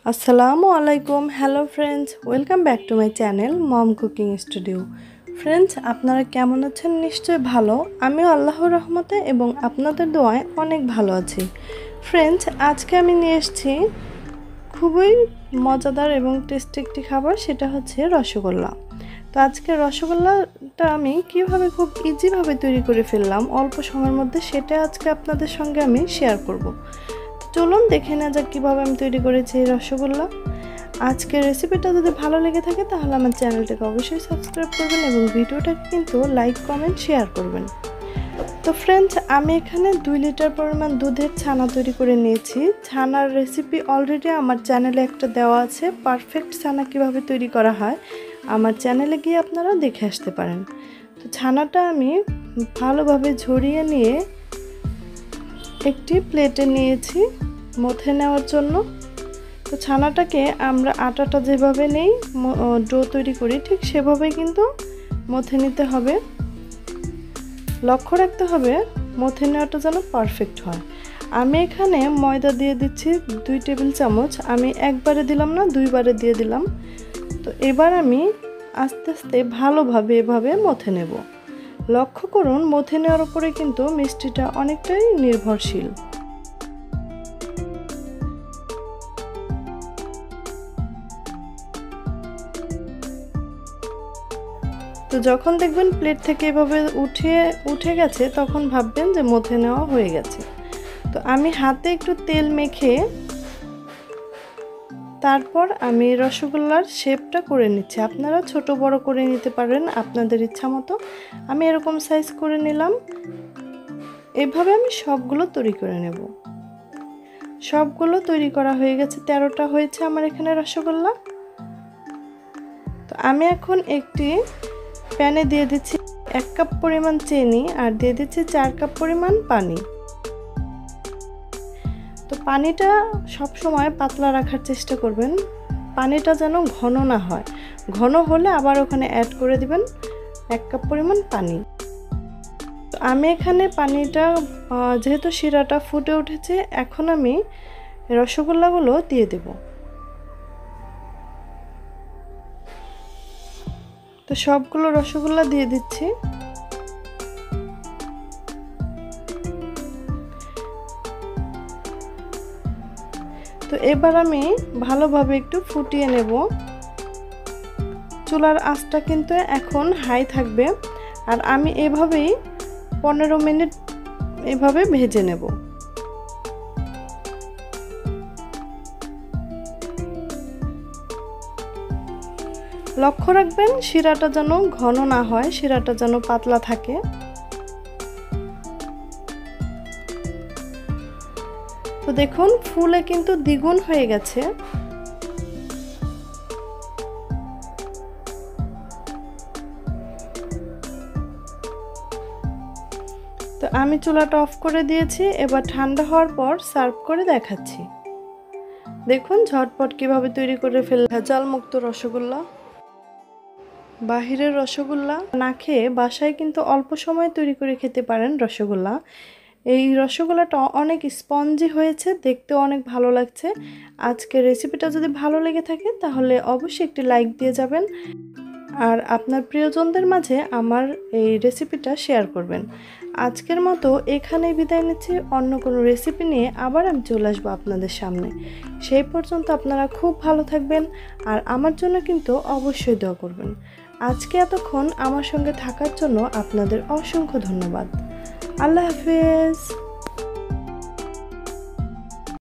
আসসালামু আলাইকুম। Hello friends, welcome back to my channel Mom Cooking Studio. Friends, আপনারা কেমন আছেন? নিশ্চয়ই ভালো। আমিও আল্লাহর রহমতে এবং আপনাদের দোয়ায় অনেক ভালো আছি। ফ্রেন্ডস, আজকে আমি নিয়ে এসেছি খুবই মজাদার এবং টেস্টি একটি খাবার, সেটা হচ্ছে রসগোল্লা। তো আজকে রসগোল্লাটা আমি কিভাবে খুব ইজিভাবে তৈরি করে ফেললাম অল্প সময়ের মধ্যে, সেটা আজকে আপনাদের সঙ্গে আমি শেয়ার করব। চলুন দেখে নেওয়া যাক কীভাবে আমি তৈরি করেছি এই রসগোল্লা। আজকের রেসিপিটা যদি ভালো লেগে থাকে তাহলে আমার চ্যানেলটাকে অবশ্যই সাবস্ক্রাইব করবেন এবং ভিডিওটাকে কিন্তু লাইক কমেন্ট শেয়ার করবেন। তো ফ্রেন্ডস, আমি এখানে 2 লিটার পরিমাণ দুধের ছানা তৈরি করে নিয়েছি। ছানার রেসিপি অলরেডি আমার চ্যানেলে একটা দেওয়া আছে, পারফেক্ট ছানা কীভাবে তৈরি করা হয় আমার চ্যানেলে গিয়ে আপনারা দেখে আসতে পারেন। তো ছানাটা আমি ভালোভাবে ঝরিয়ে নিয়ে একটি প্লেটে নিয়েছি মথে নেওয়ার জন্য। তো ছানাটাকে আমরা আটাটা যেভাবে নেই ডো তৈরি করি ঠিক সেভাবেই কিন্তু মথে নিতে হবে। লক্ষ্য রাখতে হবে মথে নেওয়াটা যেন পারফেক্ট হয়। আমি এখানে ময়দা দিয়ে দিচ্ছি 2 টেবিল চামচ। আমি একবারে দিলাম না, 2 বারে দিয়ে দিলাম। তো এবার আমি আস্তে আস্তে ভালোভাবে এভাবে মথে নেব। লক্ষ্য করুন, মথে নেওয়ার উপরে কিন্তু মিষ্টিটা অনেকটাই নির্ভরশীল। তো যখন দেখবেন প্লেট থেকে এভাবে উঠে গেছে তখন ভাববেন যে মথে নেওয়া হয়ে গেছে। তো আমি হাতে একটু তেল মেখে তারপর আমি রসগোল্লার শেপটা করে নিচ্ছি। আপনারা ছোট বড় করে নিতে পারেন আপনাদের ইচ্ছা মতো। আমি এরকম সাইজ করে নিলাম। এভাবে আমি সবগুলো তৈরি করে নেব। সবগুলো তৈরি করা হয়ে গেছে, 13টা হয়েছে আমার এখানে রসগোল্লা। তো আমি এখন একটি প্যানে দিয়ে দিচ্ছি 1 কাপ পরিমাণ চিনি আর দিয়ে দিচ্ছি 4 কাপ পরিমাণ পানি। তো পানিটা সব সময় পাতলা রাখার চেষ্টা করবেন, পানিটা যেন ঘন না হয়। ঘন হলে আবার ওখানে অ্যাড করে দিবেন 1 কাপ পরিমাণ পানি। তো আমি এখানে পানিটা যেহেতু শিরাটা ফুটে উঠেছে, এখন আমি রসগোল্লাগুলো দিয়ে দেব। তো সবগুলো রসগোল্লা দিয়ে দিচ্ছি। তো এবার আমি ভালোভাবে একটু ফুটিয়ে নেব। চুলার আঁচটা কিন্তু এখন হাই থাকবে আর আমি এভাবেই 15 মিনিট এভাবে ভেজে নেব। লক্ষ্য রাখবেন শিরাটা যেন ঘন না হয়, শিরাটা যেন পাতলা থাকে। তো দেখুন ফুলে কিন্তু দ্বিগুণ হয়ে গেছে। তো আমি চুলাটা অফ করে দিয়েছি। এবার ঠান্ডা হওয়ার পর সার্ভ করে দেখাচ্ছি। দেখুন ঝটপট কিভাবে তৈরি করে ভেজাল মুক্ত রসগোল্লা। বাহিরের রসগোল্লা না খেয়ে বাসায় কিন্তু অল্প সময়ে তৈরি করে খেতে পারেন রসগোল্লা। এই রসগোল্লাটা অনেক স্পঞ্জি হয়েছে, দেখতেও অনেক ভালো লাগছে। আজকের রেসিপিটা যদি ভালো লেগে থাকে তাহলে অবশ্যই একটি লাইক দিয়ে যাবেন আর আপনার প্রিয়জনদের মাঝে আমার এই রেসিপিটা শেয়ার করবেন। আজকের মতো এখানেই বিদায় নিচ্ছি। অন্য কোনো রেসিপি নিয়ে আবার আমি চলে আসবো আপনাদের সামনে। সেই পর্যন্ত আপনারা খুব ভালো থাকবেন আর আমার জন্য কিন্তু অবশ্যই দোয়া করবেন। আজকে এতক্ষণ আমার সঙ্গে থাকার জন্য আপনাদের অসংখ্য ধন্যবাদ। আল্লাহ হাফেজ।